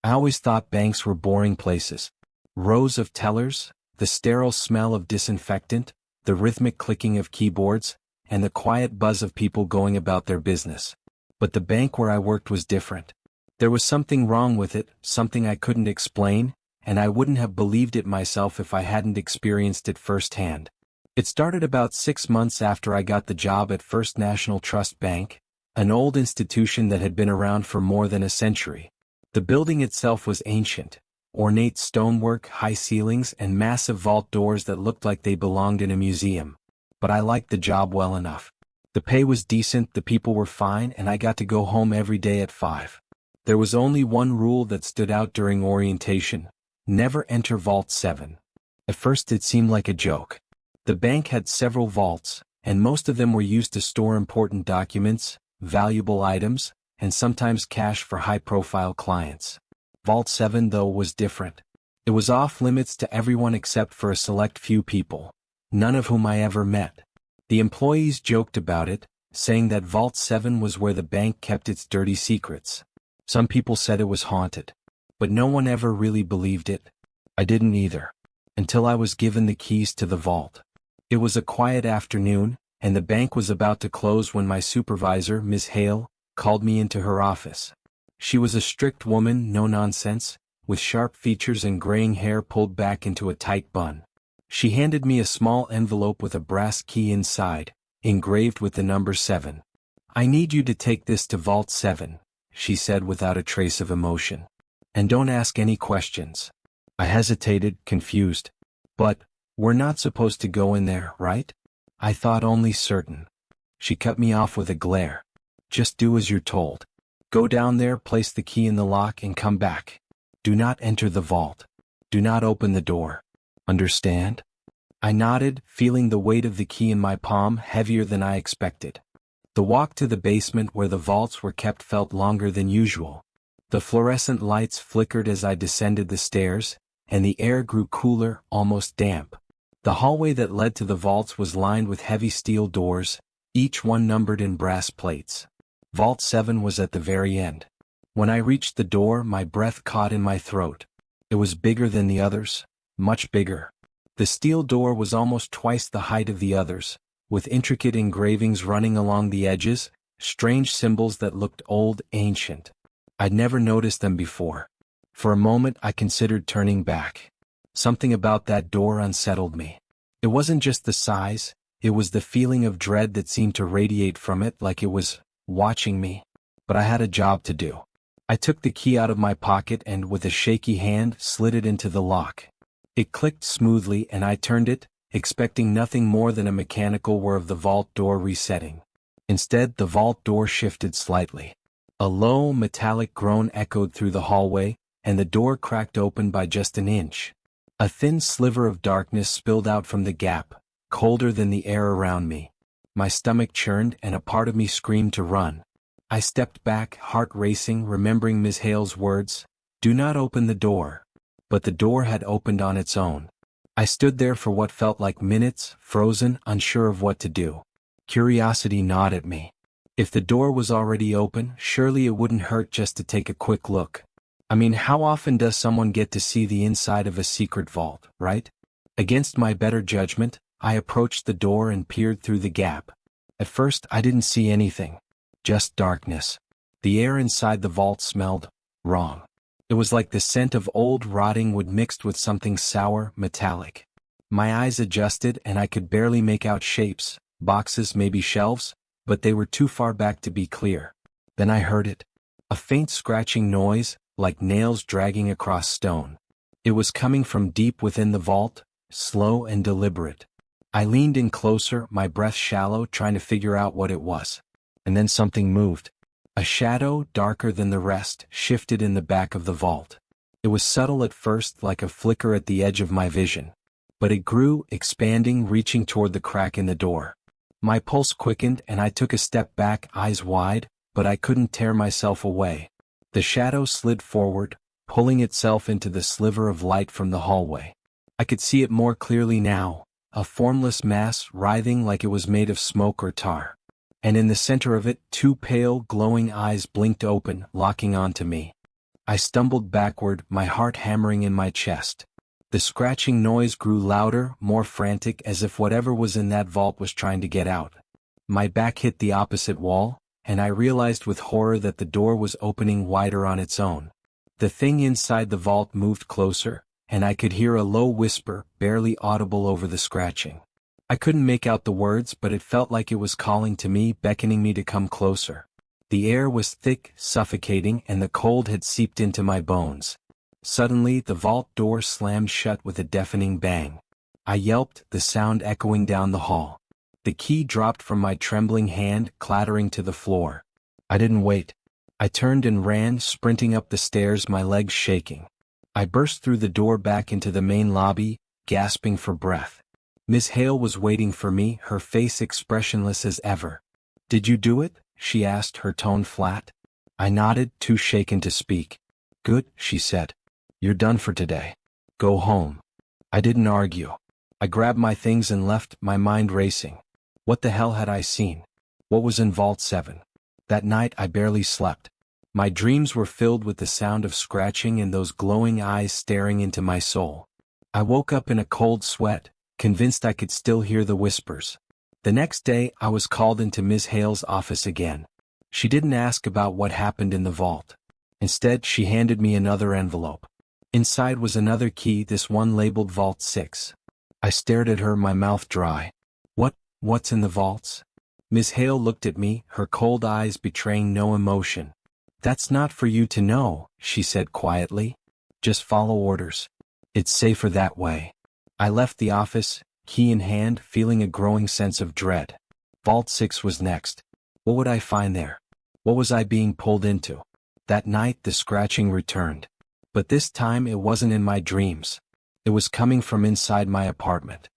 I always thought banks were boring places. Rows of tellers, the sterile smell of disinfectant, the rhythmic clicking of keyboards, and the quiet buzz of people going about their business. But the bank where I worked was different. There was something wrong with it, something I couldn't explain, and I wouldn't have believed it myself if I hadn't experienced it firsthand. It started about 6 months after I got the job at First National Trust Bank, an old institution that had been around for more than a century. The building itself was ancient, ornate stonework, high ceilings, and massive vault doors that looked like they belonged in a museum. But I liked the job well enough. The pay was decent, the people were fine, and I got to go home every day at 5. There was only one rule that stood out during orientation: never enter Vault 7. At first it seemed like a joke. The bank had several vaults, and most of them were used to store important documents, valuable items, and sometimes cash for high-profile clients. Vault 7, though, was different. It was off-limits to everyone except for a select few people, none of whom I ever met. The employees joked about it, saying that Vault 7 was where the bank kept its dirty secrets. Some people said it was haunted, but no one ever really believed it. I didn't either, until I was given the keys to the vault. It was a quiet afternoon, and the bank was about to close when my supervisor, Ms. Hale, called me into her office. She was a strict woman, no nonsense, with sharp features and graying hair pulled back into a tight bun. She handed me a small envelope with a brass key inside, engraved with the number 7. "I need you to take this to Vault 7, she said without a trace of emotion. "And don't ask any questions." I hesitated, confused. "But, we're not supposed to go in there, right?" I thought only certain. She cut me off with a glare. "Just do as you're told. Go down there, place the key in the lock, and come back. Do not enter the vault. Do not open the door. Understand?" I nodded, feeling the weight of the key in my palm, heavier than I expected. The walk to the basement where the vaults were kept felt longer than usual. The fluorescent lights flickered as I descended the stairs, and the air grew cooler, almost damp. The hallway that led to the vaults was lined with heavy steel doors, each one numbered in brass plates. Vault 7 was at the very end. When I reached the door, my breath caught in my throat. It was bigger than the others, much bigger. The steel door was almost twice the height of the others, with intricate engravings running along the edges, strange symbols that looked old, ancient. I'd never noticed them before. For a moment I considered turning back. Something about that door unsettled me. It wasn't just the size, it was the feeling of dread that seemed to radiate from it, like it was watching me. But I had a job to do. I took the key out of my pocket and, with a shaky hand, slid it into the lock. It clicked smoothly and I turned it, expecting nothing more than a mechanical whir of the vault door resetting. Instead, the vault door shifted slightly. A low, metallic groan echoed through the hallway, and the door cracked open by just an inch. A thin sliver of darkness spilled out from the gap, colder than the air around me. My stomach churned and a part of me screamed to run. I stepped back, heart racing, remembering Ms. Hale's words, "Do not open the door." But the door had opened on its own. I stood there for what felt like minutes, frozen, unsure of what to do. Curiosity gnawed at me. If the door was already open, surely it wouldn't hurt just to take a quick look. I mean, how often does someone get to see the inside of a secret vault, right? Against my better judgment, I approached the door and peered through the gap. At first, I didn't see anything. Just darkness. The air inside the vault smelled wrong. It was like the scent of old rotting wood mixed with something sour, metallic. My eyes adjusted and I could barely make out shapes, boxes, maybe shelves, but they were too far back to be clear. Then I heard it. A faint scratching noise, like nails dragging across stone. It was coming from deep within the vault, slow and deliberate. I leaned in closer, my breath shallow, trying to figure out what it was. And then something moved. A shadow, darker than the rest, shifted in the back of the vault. It was subtle at first, like a flicker at the edge of my vision. But it grew, expanding, reaching toward the crack in the door. My pulse quickened and I took a step back, eyes wide, but I couldn't tear myself away. The shadow slid forward, pulling itself into the sliver of light from the hallway. I could see it more clearly now, a formless mass writhing like it was made of smoke or tar. And in the center of it, two pale, glowing eyes blinked open, locking onto me. I stumbled backward, my heart hammering in my chest. The scratching noise grew louder, more frantic, as if whatever was in that vault was trying to get out. My back hit the opposite wall, and I realized with horror that the door was opening wider on its own. The thing inside the vault moved closer, and I could hear a low whisper, barely audible over the scratching. I couldn't make out the words, but it felt like it was calling to me, beckoning me to come closer. The air was thick, suffocating, and the cold had seeped into my bones. Suddenly, the vault door slammed shut with a deafening bang. I yelped, the sound echoing down the hall. The key dropped from my trembling hand, clattering to the floor. I didn't wait. I turned and ran, sprinting up the stairs, my legs shaking. I burst through the door back into the main lobby, gasping for breath. Miss Hale was waiting for me, her face expressionless as ever. "Did you do it?" she asked, her tone flat. I nodded, too shaken to speak. "Good," she said. "You're done for today. Go home." I didn't argue. I grabbed my things and left, my mind racing. What the hell had I seen? What was in Vault 7? That night I barely slept. My dreams were filled with the sound of scratching and those glowing eyes staring into my soul. I woke up in a cold sweat, convinced I could still hear the whispers. The next day I was called into Ms. Hale's office again. She didn't ask about what happened in the vault. Instead, she handed me another envelope. Inside was another key, this one labeled Vault 6. I stared at her, my mouth dry. What's in the vaults? Ms. Hale looked at me, her cold eyes betraying no emotion. "That's not for you to know," she said quietly. "Just follow orders. It's safer that way." I left the office, key in hand, feeling a growing sense of dread. Vault 6 was next. What would I find there? What was I being pulled into? That night the scratching returned. But this time it wasn't in my dreams. It was coming from inside my apartment.